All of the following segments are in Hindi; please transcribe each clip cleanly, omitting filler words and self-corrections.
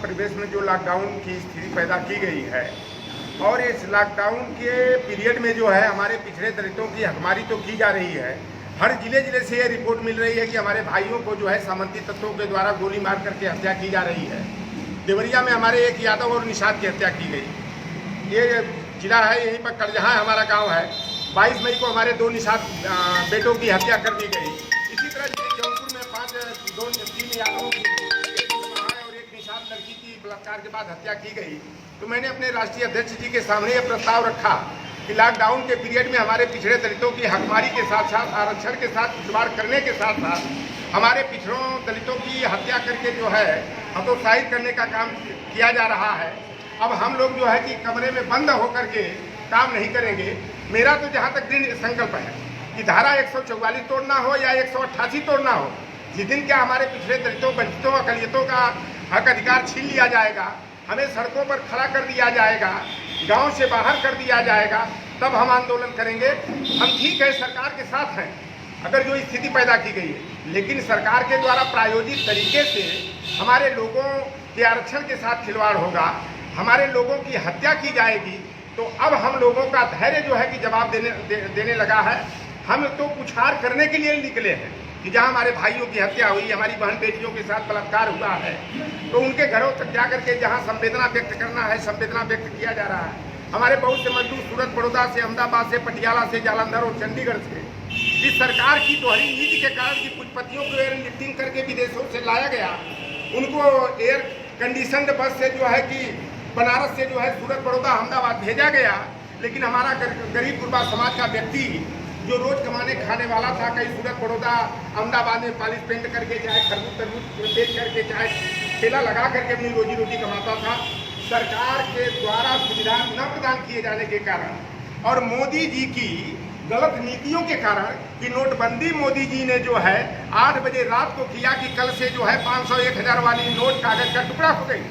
परिवेश में जो लॉकडाउन की स्थिति पैदा की गई है और इस लॉकडाउन के पीरियड में जो है हमारे पिछड़े दलितों की हकमारी तो की जा रही है। हर जिले से ये रिपोर्ट मिल रही है कि हमारे भाइयों को जो है सामंती तत्वों के द्वारा गोली मार करके हत्या की जा रही है। देवरिया में हमारे एक यादव और निषाद की हत्या की गई। ये जिला है, यहीं पर करजहा हमारा गाँव है। 22 मई को हमारे 2 निषाद बेटों की हत्या कर दी गई। इसी तरह जौनपुर में 3 यादवों की और एक निषाद लड़की की बलात्कार के बाद हत्या की गई। तो मैंने अपने राष्ट्रीय अध्यक्ष जी के सामने ये प्रस्ताव रखा कि लॉकडाउन के पीरियड में हमारे पिछड़े दलितों की हकमारी के साथ साथ आरक्षण के साथ खिलवाड़ करने के साथ साथ हमारे पिछड़ों दलितों की हत्या करके जो है हतोत्साहित करने का काम किया जा रहा है। अब हम लोग जो है कि कमरे में बंद होकर के काम नहीं करेंगे। मेरा तो जहाँ तक दृढ़ संकल्प है कि धारा 144 तोड़ना हो या 188 तोड़ना हो, जिस दिन क्या हमारे पिछड़े दलितों, वंचितों, अकलियतों का हक अधिकार छीन लिया जाएगा, हमें सड़कों पर खड़ा कर दिया जाएगा, गांव से बाहर कर दिया जाएगा, तब हम आंदोलन करेंगे। हम ठीक है, सरकार के साथ हैं अगर जो स्थिति पैदा की गई है, लेकिन सरकार के द्वारा प्रायोजित तरीके से हमारे लोगों के आरक्षण के साथ खिलवाड़ होगा, हमारे लोगों की हत्या की जाएगी। तो अब हम लोगों का धैर्य जो है कि जवाब देने लगा है। हम तो पुछार करने के लिए निकले हैं कि जहाँ हमारे भाइयों की हत्या हुई, हमारी बहन बेटियों के साथ बलात्कार हुआ है, तो उनके घरों तक जा करके जहाँ संवेदना व्यक्त करना है, संवेदना व्यक्त किया जा रहा है। हमारे बहुत से मजदूर सूरत, बड़ौदा से, अहमदाबाद से, पटियाला से, जालंधर और चंडीगढ़ से इस सरकार की दोहरी नीति के कारण की पूंजीपतियों को एयर लिफ्टिंग करके विदेशों से लाया गया, उनको एयर कंडीशनड बस से जो है कि बनारस से जो है सूरत, बड़ौदा, अहमदाबाद भेजा गया। लेकिन हमारा गरीब गुरबा समाज का व्यक्ति जो रोज कमाने खाने वाला था, कहीं सूरत, बड़ौदा, अहमदाबाद में पॉलिश पेंट करके, चाहे खरबूज तरबूज बेच करके, चाहे ठेला लगा करके अपनी रोजी रोटी कमाता था। सरकार के द्वारा सुविधा न प्रदान किए जाने के कारण और मोदी जी की गलत नीतियों के कारण कि नोटबंदी मोदी जी ने जो है 8 बजे रात को किया कि कल से जो है 500, 1000 वाली नोट कागज का टुकड़ा हो गई।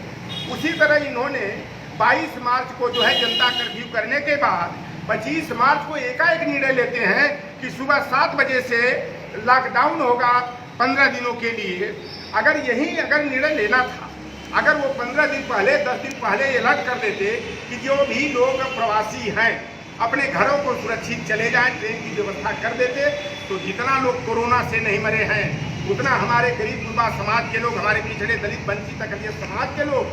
उसी तरह इन्होंने 22 मार्च को जो है जनता कर्फ्यू करने के बाद 25 मार्च को एकाएक निर्णय लेते हैं कि सुबह 7 बजे से लॉकडाउन होगा 15 दिनों के लिए। अगर निर्णय लेना था, अगर वो 15 दिन पहले, 10 दिन पहले अलर्ट कर देते कि जो भी लोग प्रवासी हैं अपने घरों को सुरक्षित चले जाएं, ट्रेन की व्यवस्था कर देते, तो जितना लोग कोरोना से नहीं मरे हैं उतना हमारे गरीब गुरबा समाज के लोग, हमारे पिछड़े दलित, वंचित, अकलियत समाज के लोग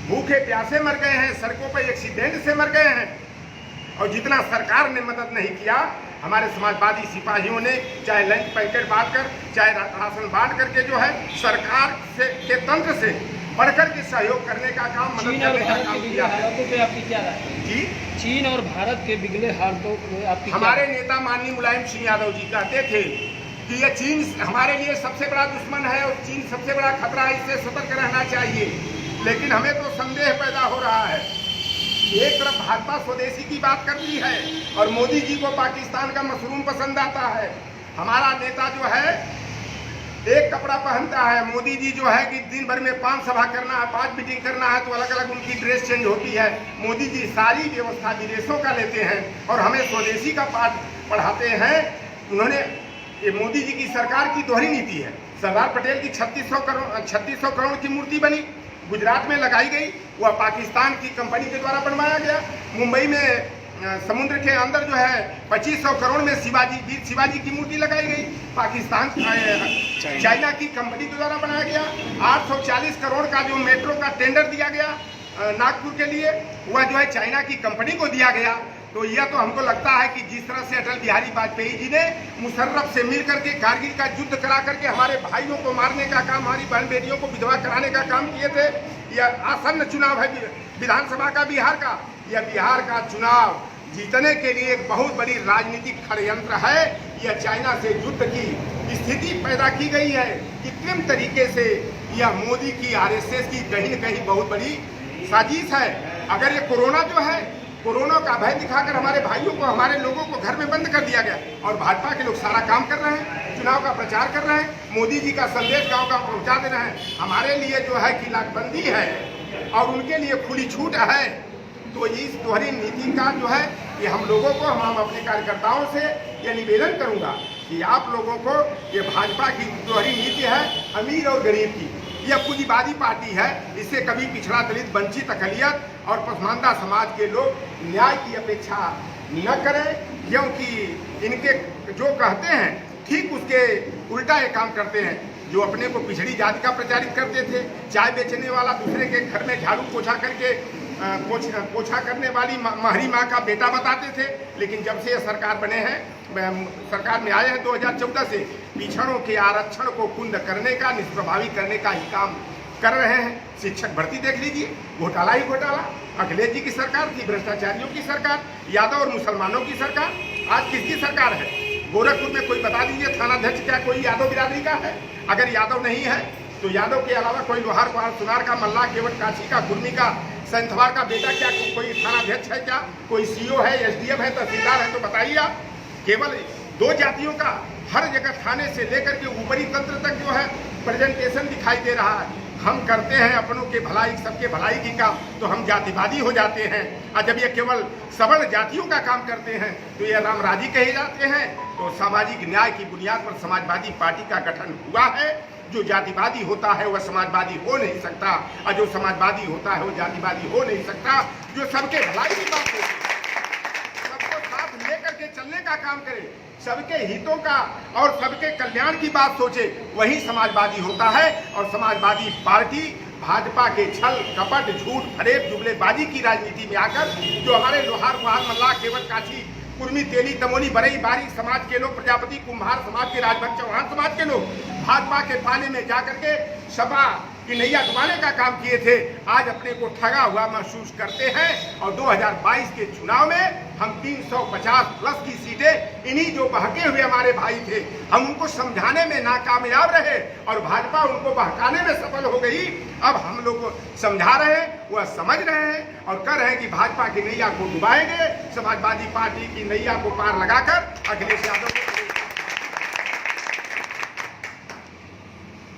भूखे प्यासे मर गए हैं, सड़कों पर एक्सीडेंट से मर गए हैं। और जितना सरकार ने मदद नहीं किया, हमारे समाजवादी सिपाहियों ने चाहे लंच पैकेट बांट कर, चाहे राशन बांट करके जो है सरकार के तंत्र से बढ़कर के सहयोग करने का काम, मदद करने का काम किया है। आपकी क्या राय है जी? चीन और भारत के बिगड़े हालातों पे आपकी हमारे नेता माननीय मुलायम सिंह यादव जी कहते थे कि ये चीन हमारे लिए सबसे बड़ा दुश्मन है और चीन सबसे बड़ा खतरा है, इससे सतर्क रहना चाहिए। लेकिन हमें तो संदेह पैदा हो रहा है। एक तरफ भाजपा स्वदेशी की बात करती है और मोदी जी को पाकिस्तान का मशरूम पसंद आता है। हमारा नेता जो है एक कपड़ा पहनता है, मोदी जी जो है कि दिन भर में 5 सभा करना है, 5 मीटिंग करना है, तो अलग अलग उनकी ड्रेस चेंज होती है। मोदी जी सारी व्यवस्था विदेशों का लेते हैं और हमें स्वदेशी का पाठ पढ़ाते हैं। उन्होंने, ये मोदी जी की सरकार की दोहरी नीति है। सरदार पटेल की 3600 करोड़ की मूर्ति बनी, गुजरात में लगाई गई, वह पाकिस्तान की कंपनी के द्वारा बनवाया गया। मुंबई में समुद्र के अंदर जो है 2500 करोड़ में वीर शिवाजी की मूर्ति लगाई गई, पाकिस्तान चाइना की कंपनी के द्वारा बनाया गया। 840 करोड़ का जो मेट्रो का टेंडर दिया गया नागपुर के लिए, वह जो है चाइना की कंपनी को दिया गया। तो यह तो हमको लगता है कि जिस तरह से अटल बिहारी वाजपेयी जी ने मुशर्रफ से मिल करके कारगिल का युद्ध करा करके हमारे भाइयों को मारने का काम, हमारी बहन बेटियों को विधवा कराने का काम किए थे। यह आसन्न चुनाव है विधानसभा का बिहार का। यह बिहार का चुनाव जीतने के लिए एक बहुत बड़ी राजनीतिक षड्यंत्र है। यह चाइना से युद्ध की स्थिति पैदा की गई है। कृत्रिम तरीके से यह मोदी की, आरएसएस की कहीं न कहीं बहुत बड़ी साजिश है। अगर ये कोरोना जो है, कोरोना का भय दिखाकर हमारे भाइयों को, हमारे लोगों को घर में बंद कर दिया गया और भाजपा के लोग सारा काम कर रहे हैं, चुनाव का प्रचार कर रहे हैं, मोदी जी का संदेश गांव-गांव पहुंचा दे रहे हैं। हमारे लिए जो है कि लाकबंदी है और उनके लिए खुली छूट है। तो इस दोहरी नीति का जो है ये हम लोगों को, हम अपने कार्यकर्ताओं से ये निवेदन करूंगा कि आप लोगों को, ये भाजपा की दोहरी नीति है अमीर और गरीब की। यह पूंजीवादी पार्टी है। इससे कभी पिछड़ा, दलित, वंचित, अकलियत और पसमानदा समाज के लोग न्याय की अपेक्षा न करें, क्योंकि इनके जो कहते हैं ठीक उसके उल्टा ये काम करते हैं। जो अपने को पिछड़ी जाति का प्रचारित करते थे, चाय बेचने वाला दूसरे के घर में झाड़ू पोछा करके पोछा करने वाली महरी माँ का बेटा बताते थे, लेकिन जब से ये सरकार बने हैं, सरकार में आए हैं 2014 से, पिछड़ों के आरक्षण को कुंद करने का, निष्प्रभावी करने का ही काम कर रहे हैं। शिक्षक भर्ती देख लीजिए, घोटाला ही घोटाला। अखिलेश जी की सरकार थी, भ्रष्टाचारियों की सरकार, यादव और मुसलमानों की सरकार। आज किसकी सरकार है? गोरखपुर में कोई बता दीजिए थानाध्यक्ष क्या कोई यादव बिरादरी का है? अगर यादव नहीं है तो यादव के अलावा कोई लोहार कुहार सुनार का, मल्ला, केवट, काशी का, कुर्मी का, संथवार का बेटा क्या कोई थानाध्यक्ष है? क्या कोई सीओ है, एसडीएम है, तहसीलदार है? तो बताइए आप। केवल दो जातियों का हर जगह थाने से लेकर के ऊपरी तंत्र तक जो है प्रेजेंटेशन दिखाई दे रहा है। हम करते हैं अपनों के भलाई, सबके भलाई की काम, तो हम जातिवादी हो जाते हैं। और जब ये केवल सबल जातियों का काम करते हैं तो ये रामराजी कहे जाते हैं। तो सामाजिक न्याय की बुनियाद पर समाजवादी पार्टी का गठन हुआ है। जो जातिवादी होता है वह समाजवादी हो नहीं सकता, और जो समाजवादी होता है वो जातिवादी हो नहीं सकता। जो सबके भलाई की बात होती है, सबको साथ लेकर के चलने का काम करे, सबके हितों का और सबके कल्याण की बात सोचे, वही समाजवादी होता है। और समाजवादी पार्टी भाजपा के छल, कपट, झूठ, फरेब, जुमलेबाजी की राजनीति में आकर जो हमारे लोहार कुहार, मल्लाह, केवट, काशी, कुर्मी, तेली, तमोनी, बरई, बारी समाज के लोग, प्रजापति, कुम्हार समाज के, राजभक्त, चौहान समाज के लोग भाजपा के पाले में जाकर के सपा की नैया डुबाने का काम किए थे, आज अपने को ठगा हुआ महसूस करते हैं। और 2022 के चुनाव में हम 350 प्लस की सीटें, इन्हीं जो बहके हुए हमारे भाई थे, हम उनको समझाने में नाकामयाब रहे और भाजपा उनको बहकाने में सफल हो गई। अब हम लोग समझा रहे हैं, वह समझ रहे हैं और कर रहे हैं कि भाजपा की नैया को डुबाएंगे। समाजवादी पार्टी की नैया को पार लगाकर अखिलेश यादव को